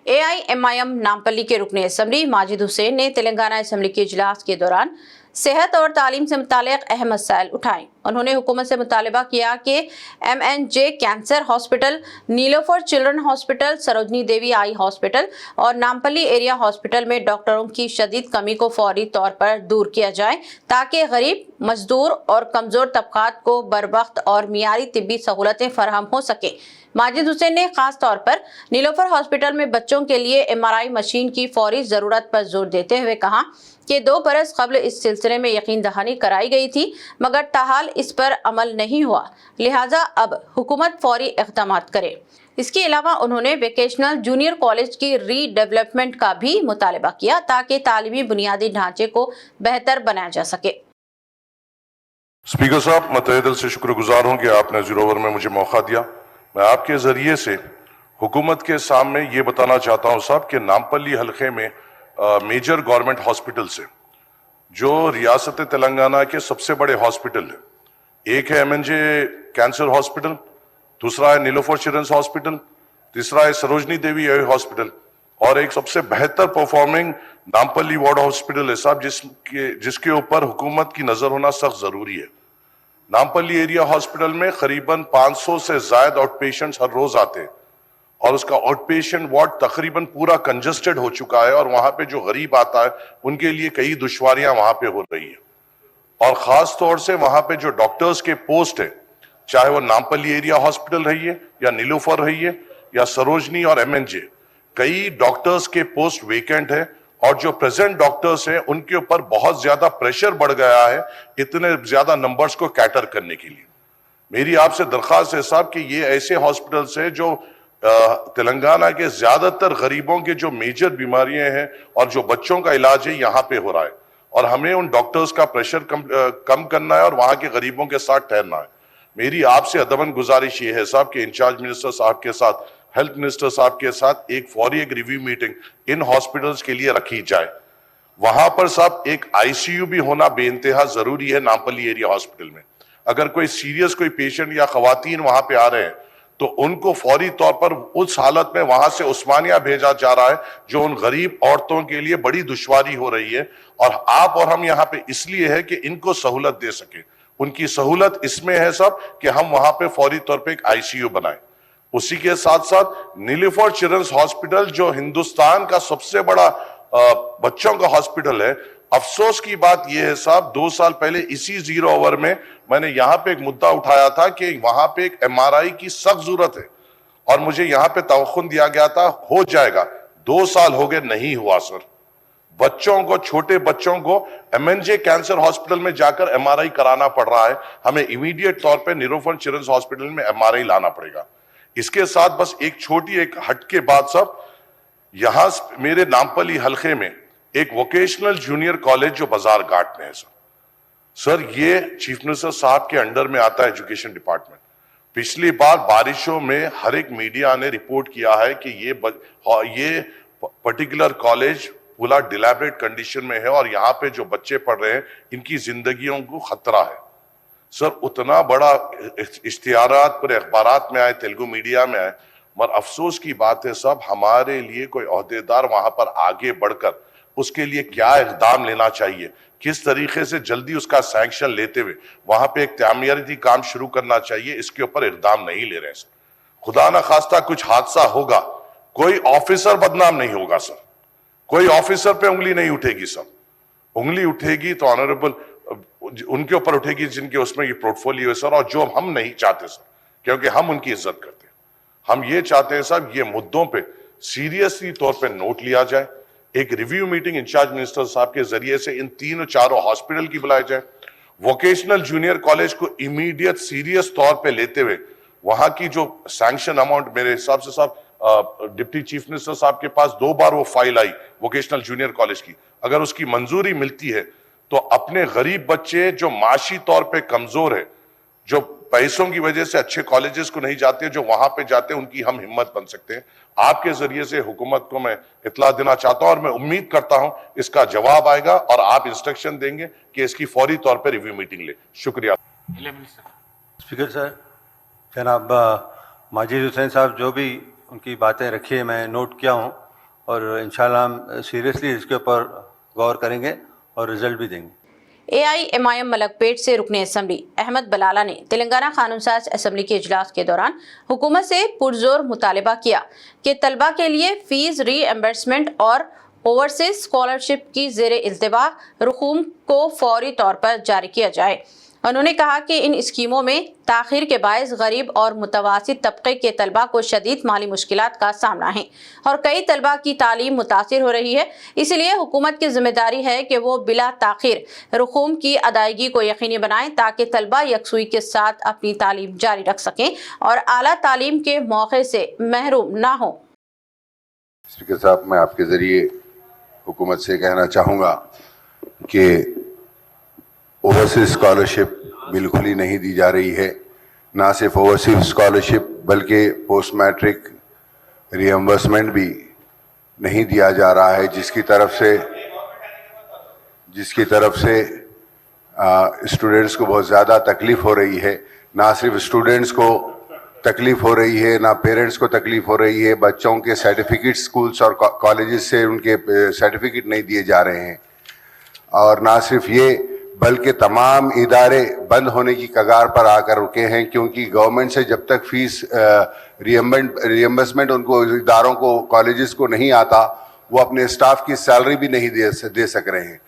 AIMIM Nampally के रुकने assembly Majid Hussain ने तेलंगाना असम्बली के इजलास के दौरान सेहत और तालीम से मुतालिक अहम मसाइल उठाए। उन्होंने हुकूमत से मुतालबा किया कि MNJ cancer hospital, Niloufer children hospital, Sarojini Devi eye hospital और नामपल्ली एरिया हॉस्पिटल में डॉक्टरों की शदीद कमी को फौरी तौर पर दूर किया जाए ताकि गरीब, मजदूर और कमज़ोर तबकात को बरवक्त और मियारी तिब्बी सहूलतें फराहम हो सके। माजिद हुसैन ने खास तौर पर नीलोफर हॉस्पिटल में बच्चों के लिए MRI मशीन की फौरी ज़रूरत पर जोर देते हुए कहा कि 2 बरस कबल इस सिलसिले में यकीन दहानी कराई गई थी मगर ताहाल इस पर अमल नहीं हुआ, लिहाजा अब हुकूमत फौरी इक़दाम करे। इसके अलावा उन्होंने वोकेशनल जूनियर कॉलेज की रीडेवलपमेंट का भी मुतालबा किया ताकि तालीमी बुनियादी ढांचे को बेहतर बनाया जा सके। स्पीकर साहब, मैं तहे दिल से शुक्रगुजार हूँ कि आपने जीरो ओवर में मुझे मौका दिया। मैं आपके जरिए से हुकूमत के सामने ये बताना चाहता हूँ साहब कि नामपल्ली हलके में मेजर गवर्नमेंट हॉस्पिटल से जो रियासत तेलंगाना के सबसे बड़े हॉस्पिटल है, एक है MNJ कैंसर हॉस्पिटल, दूसरा है नीलोफर चिल्ड्रंस हॉस्पिटल, तीसरा है सरोजनी देवी आई हॉस्पिटल और एक सबसे बेहतर परफॉर्मिंग नामपल्ली वार्ड हॉस्पिटल है साहब, जिसके ऊपर हुकूमत की नजर होना सख्त जरूरी है। नामपल्ली एरिया हॉस्पिटल में करीबन 500 से ज्यादा आउट पेशेंट्स हर रोज आते हैं और उसका आउट पेशेंट वार्ड तकरीबन पूरा कंजस्टेड हो चुका है और वहां पे जो गरीब आता है उनके लिए कई दुश्वारियां वहां पे हो रही है। और खास तौर से वहां पे जो डॉक्टर्स के पोस्ट है, चाहे वो नामपल्ली एरिया हॉस्पिटल रही है या नीलोफर रही है या सरोजनी और MNJ, कई डॉक्टर्स के पोस्ट वेकेंट है और जो प्रेजेंट डॉक्टर्स हैं उनके ऊपर बहुत ज्यादा प्रेशर बढ़ गया है इतने ज्यादा नंबर्स को कैटर करने के लिए। मेरी आपसे दरख्वास्त है साहब कि ये ऐसे हॉस्पिटल्स हैं जो तेलंगाना के ज्यादातर गरीबों के जो मेजर बीमारियां हैं और जो बच्चों का इलाज है यहाँ पे हो रहा है और हमें उन डॉक्टर्स का प्रेशर कम करना है और वहां के गरीबों के साथ ठहरना है। मेरी आपसे अदबन गुजारिश ये है साहब कि इंचार्ज मिनिस्टर साहब के साथ, हेल्थ मिनिस्टर साहब के साथ एक रिव्यू मीटिंग इन हॉस्पिटल्स के लिए रखी जाए। वहां पर साहब एक ICU भी होना बेइंतहा जरूरी है नामपल्ली एरिया हॉस्पिटल में। अगर कोई सीरियस कोई पेशेंट या खवातीन वहां पे आ रहे हैं तो उनको फौरी तौर पर उस हालत में वहां से उस्मानिया भेजा जा रहा है जो उन गरीब औरतों के लिए बड़ी दुश्वारी हो रही है और आप और हम यहाँ पे इसलिए है कि इनको सहूलत दे सके। उनकी सहूलत इसमें है सब कि हम वहां पे फौरी तौर पे एक ICU बनाएं। उसी के साथ साथ नीलोफर चिल्ड्रंस हॉस्पिटल जो हिंदुस्तान का सबसे बड़ा बच्चों का हॉस्पिटल है, अफसोस की बात यह है साहब 2 साल पहले इसी जीरो ओवर में मैंने यहाँ पे एक मुद्दा उठाया था कि वहां पे एक MRI की सख्त जरूरत है और मुझे यहाँ पे तवक्कुन दिया गया था हो जाएगा। 2 साल हो गए, नहीं हुआ सर। बच्चों को, छोटे बच्चों को MNJ कैंसर हॉस्पिटल में जाकर MRI कराना पड़ रहा है। हमें इमीडिएट तौर पर नीलोफर चिल्ड्रंस हॉस्पिटल में MRI लाना पड़ेगा। इसके साथ बस एक छोटी एक हट के बात साहब, यहां मेरे नामपल्ली हलके में एक वोकेशनल जूनियर कॉलेज जो बाजार घाट में है सर, ये चीफ मिनिस्टर साहब के अंडर में आता है एजुकेशन डिपार्टमेंट। पिछली बार बारिशों में हर एक मीडिया ने रिपोर्ट किया है कि ये पर्टिकुलर कॉलेज पूरा डिलैबरेट कंडीशन में है और यहाँ पे जो बच्चे पढ़ रहे हैं इनकी जिंदगियों को खतरा है। सर, उतना बड़ा इश्तिहारात पर अखबारात में आए, तेलुगु मीडिया में आए, मगर अफसोस की बात है साहब हमारे लिए कोई ओहदेदार वहां पर आगे बढ़कर उसके लिए क्या इक़दाम लेना चाहिए, किस तरीके से जल्दी उसका सैंक्शन लेते हुए वहां पे एक तामीराती काम शुरू करना चाहिए, इसके ऊपर इक़दाम नहीं ले रहे सर। खुदा ना खास्ता कुछ हादसा होगा, कोई ऑफिसर बदनाम नहीं होगा सर, कोई ऑफिसर पे उंगली नहीं उठेगी सर। उंगली उठेगी तो ऑनरेबल उनके ऊपर उठेगी जिनके उसमें ये पोर्टफोलियो है सर, और जो हम नहीं चाहते सर, क्योंकि हम उनकी इज्जत करते हैं। हम ये चाहते हैं साहब ये मुद्दों पे सीरियसली तौर पे नोट लिया जाए, एक रिव्यू मीटिंग इंचार्ज मिनिस्टर साहब के जरिए से इन 3-4 हॉस्पिटल की बुलाई जाए, वोकेशनल जूनियर कॉलेज को इमीडिएट सीरियस तौर पे लेते हुए वहां की जो सैंक्शन अमाउंट, मेरे हिसाब से साहब डिप्टी चीफ मिनिस्टर साहब के पास 2 बार वो फाइल आई वोकेशनल जूनियर कॉलेज की, अगर उसकी मंजूरी मिलती है तो अपने गरीब बच्चे जो माशी तौर पे कमजोर है, जो पैसों की वजह से अच्छे कॉलेजेस को नहीं जाते, जो वहां पे जाते हैं, उनकी हम हिम्मत बन सकते हैं। आपके जरिए से हुकूमत को मैं इत्तला देना चाहता हूं और मैं उम्मीद करता हूं इसका जवाब आएगा और आप इंस्ट्रक्शन देंगे कि इसकी फौरी तौर पर रिव्यू मीटिंग ले। शुक्रिया। स्पीकर साहब, जनाब माजिद हुसैन साहब जो भी उनकी बातें रखी है मैं नोट किया हूं। और इंशाल्लाह हम सीरियसली इसके ऊपर गौर करेंगे और रिजल्ट भी देंगे। AIMIM मलकपेट से रुकने असम्बली अहमद बलाला ने तेलंगाना कानून साज असम्बली के इजलास के दौरान हुकूमत से पुरजोर मुतालबा किया कि तलबा के लिए फीस रीएम्बर्समेंट और ओवरसीज स्कॉलरशिप की ज़ेर इल्तिवा रकूम को फौरी तौर पर जारी किया जाए। उन्होंने कहा कि इन स्कीमों में ताख़ीर के बायस गरीब और मुतवासित तबके के तलबा को शदीद माली मुश्किलात का सामना है और कई तलबा की तालीम मुतासिर हो रही है। इसलिए हुकूमत की जिम्मेदारी है कि वो बिला ताख़ीर रकूम की अदायगी को यकीनी बनाएं ताकि तलबा यकसुई के साथ अपनी तालीम जारी रख सकें और आला तालीम के मौके से महरूम ना हो। स्पीकर साहब, मैं आपके ज़रिए हुकूमत से कहना चाहूँगा कि ओवरसीज स्कॉलरशिप बिल्कुल ही नहीं दी जा रही है। ना सिर्फ ओवरसीज स्कॉलरशिप बल्कि पोस्ट मैट्रिक रीएम्बर्समेंट भी नहीं दिया जा रहा है, जिसकी तरफ से स्टूडेंट्स को बहुत ज़्यादा तकलीफ़ हो रही है। ना सिर्फ स्टूडेंट्स को तकलीफ़ हो रही है, ना पेरेंट्स को तकलीफ़ हो रही है। बच्चों के सर्टिफिकेट स्कूल्स और कॉलेजेस से उनके सर्टिफिकेट नहीं दिए जा रहे हैं। और ना सिर्फ ये बल्कि तमाम इदारे बंद होने की कगार पर आकर रुके हैं, क्योंकि गवर्नमेंट से जब तक फीस रिएम्बर्समेंट उनको इदारों को कॉलेजेस को नहीं आता, वो अपने स्टाफ की सैलरी भी नहीं दे सक रहे हैं।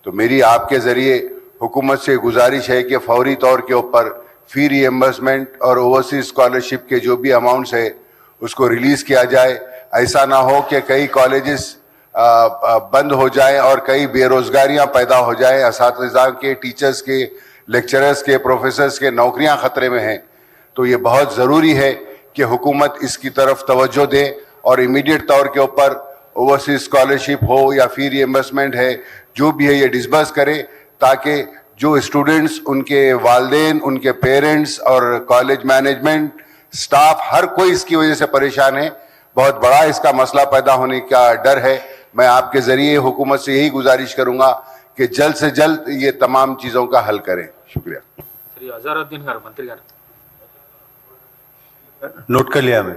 तो मेरी आपके ज़रिए हुकूमत से गुजारिश है कि फौरी तौर के ऊपर फ़ी रिएम्बर्समेंट और ओवरसीज स्कॉलरशिप के जो भी अमाउंट्स है उसको रिलीज़ किया जाए। ऐसा ना हो कि कई कॉलेजेस बंद हो जाएं और कई बेरोज़गारियां पैदा हो जाएं, असातिज़ा के, टीचर्स के, लेक्चरर्स के, प्रोफेसर्स के नौकरियां ख़तरे में हैं। तो ये बहुत ज़रूरी है कि हुकूमत इसकी तरफ तवज्जो दे और इमीडिएट तौर के ऊपर ओवरसीज स्कॉलरशिप हो या फ़ी रिएम्बर्समेंट है, जो भी है ये डिसबर्स करे, ताकि जो स्टूडेंट्स, उनके वालिदैन, उनके पेरेंट्स और कॉलेज मैनेजमेंट, स्टाफ, हर कोई इसकी वजह से परेशान है। बहुत बड़ा इसका मसला पैदा होने का डर है। मैं आपके ज़रिए हुकूमत से यही गुजारिश करूंगा कि जल्द से जल्द ये तमाम चीज़ों का हल करें। शुक्रिया। श्री अजहरुद्दीन गारू, मंत्री गारू। नोट कर लिया मैं।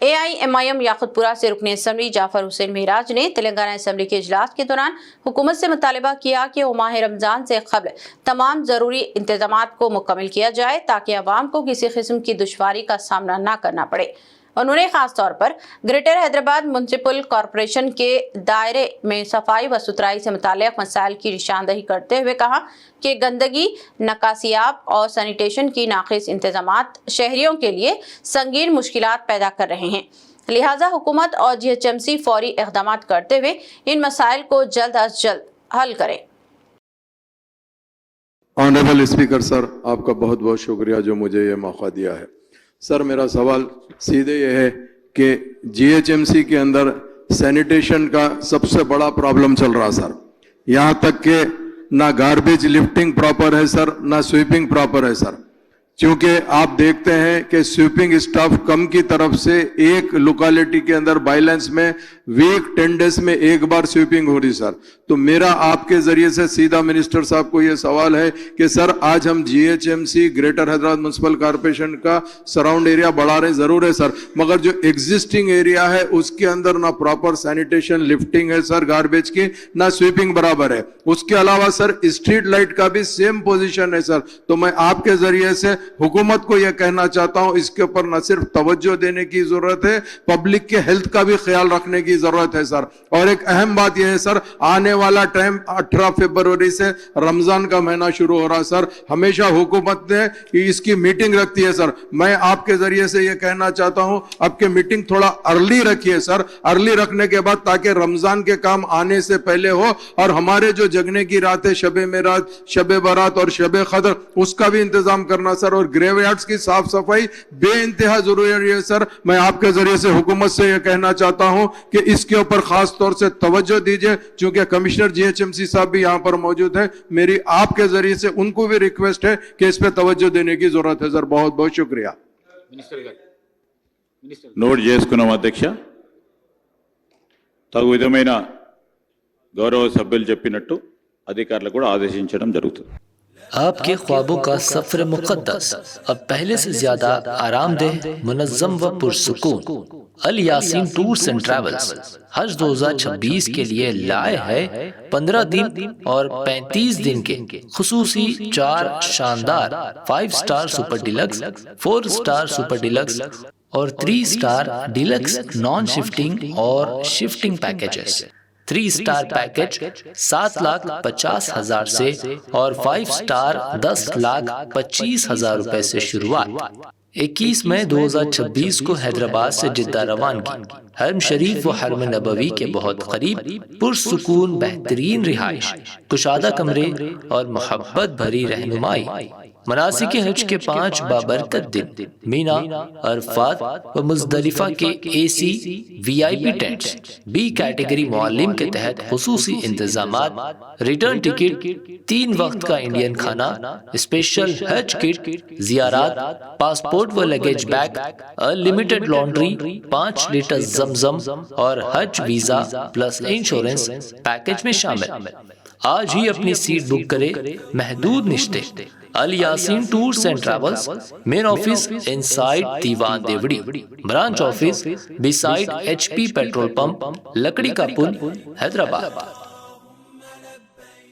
AIMIM याकुतपुरा से रुकने असम्बली जाफर हुसैन महराज ने तेलंगाना असम्बली के इजलास के दौरान हुकूमत से मुतालबा किया कि वो माह रमज़ान से कबल तमाम ज़रूरी इंतजामात को मुकम्मल किया जाए ताकि अवाम को किसी किस्म की दुश्वारी का सामना न करना पड़े। उन्होंने खास तौर पर ग्रेटर हैदराबाद म्युनिसिपल कॉरपोरेशन के दायरे में सफाई व सुथराई से मुताल्लिक़ मसाइल की निशानदही करते हुए कहा कि गंदगी, नकासियाब और सैनिटेशन की नाक़िस इंतजामात शहरियों के लिए संगीन मुश्किलात पैदा कर रहे हैं। लिहाजा हुकूमत और GHMC फौरी इक़दामात करते हुए इन मसाइल को जल्द अज जल्द हल करें। ऑनरेबल स्पीकर सर, आपका बहुत बहुत शुक्रिया जो मुझे ये मौका दिया है। सर, मेरा सवाल सीधे ये है कि GHMC के अंदर सैनिटेशन का सबसे बड़ा प्रॉब्लम चल रहा सर। यहाँ तक कि ना गार्बेज लिफ्टिंग प्रॉपर है सर, ना स्वीपिंग प्रॉपर है सर। क्योंकि आप देखते हैं कि स्वीपिंग स्टाफ कम की तरफ से एक लोकेलिटी के अंदर बाइलेंस में वीक 10 डेज में एक बार स्वीपिंग हो रही सर। तो मेरा आपके जरिए से सीधा मिनिस्टर साहब को यह सवाल है कि सर, आज हम GHMC greater Hyderabad municipal corporation का सराउंड एरिया बढ़ा रहे हैं, जरूर है सर, मगर जो एग्जिस्टिंग एरिया है उसके अंदर ना प्रॉपर सैनिटेशन लिफ्टिंग है सर, गार्बेज की, ना स्वीपिंग बराबर है। उसके अलावा सर स्ट्रीट लाइट का भी सेम पोजीशन है सर। तो मैं आपके जरिए से हुकूमत को यह कहना चाहता हूं, इसके ऊपर न सिर्फ तवज्जो देने की जरूरत है, पब्लिक के हेल्थ का भी ख्याल रखने की जरूरत है सर। और एक अहम बात यह है सर, आने वाला टाइम 18 फरवरी से रमजान का महीना शुरू हो रहा है सर। हमेशा हुकूमत ने इसकी मीटिंग रखती है सर। मैं आपके जरिए से यह कहना चाहता हूं, आपके मीटिंग थोड़ा अर्ली रखिए सर, अर्ली रखने के बाद, ताकि रमजान के काम आने से पहले हो और हमारे जो जगने की रात है, शबे मेराज, शबे बारात और शबे कदर, उसका भी इंतजाम करना सर। और ग्रेवयार्ड्स की साफ सफाई बेइंतहा जरूरी है सर। मैं आपके जरिए से हुकूमत से यह कहना चाहता हूं कि इसके ऊपर खास तौर से तवज्जो दीजिए, क्योंकि कमिश्नर GHMC साहब भी यहां पर मौजूद है। मेरी आपके जरिए से उनको भी रिक्वेस्ट है कि इस पे तवज्जो देने की जरूरत है सर। बहुत बहुत शुक्रिया। నోట్ చేసుకున్నాం అధ్యక్ష. తగు విధమైన గౌరవ సభ్యులు చెప్పినట్టు అధికారులు కూడా ఆదేశించడం జరుగుతుంది. آپ کے خوابوں کا سفر مقدس اب پہلے سے زیادہ آرام دہ، منظم و پرسکون۔ الیاسین ٹورز اینڈ ٹریولز حج 2026 کے لیے لائے ہے 15 دن اور 35 دن کے خصوصی 4 شاندار 5 star super deluxe, 4 star super deluxe اور 3 سٹار ڈیلکس نان شفٹنگ اور شفٹنگ پیکیجز۔ 3 سٹار پیکج 7,50,000 سے اور 5 سٹار 10,25,000 روپے سے شروعات۔ 21 مئی 2026 کو حیدرآباد سے جدہ روانگی۔ حرم شریف و حرم نبوی کے بہت قریب، پرسکون بہترین رہائش، کشادہ کمرے اور محبت بھری رہنمائی۔ مناسک حج کے 5 بابرکت دن، مینا، عرفات و مزدلفہ کے اے سی VIP ٹینٹس، بی کیٹیگری معلم کے تحت خصوصی انتظامات، ریٹرن ٹکٹ، 3 وقت کا انڈین کھانا، اسپیشل حج کٹ، زیارات، پاسپورٹ و luggage bag, limited laundry, 5 litre زمزم اور حج ویزا پلس انشورنس پیکج میں شامل۔ آج ہی اپنی سیٹ بک کرے، محدود نشتے۔ Alyaseen tours and travels, main office inside Diwan Devdi, branch office beside HP petrol pump, Lakdi ka pull, Hyderabad.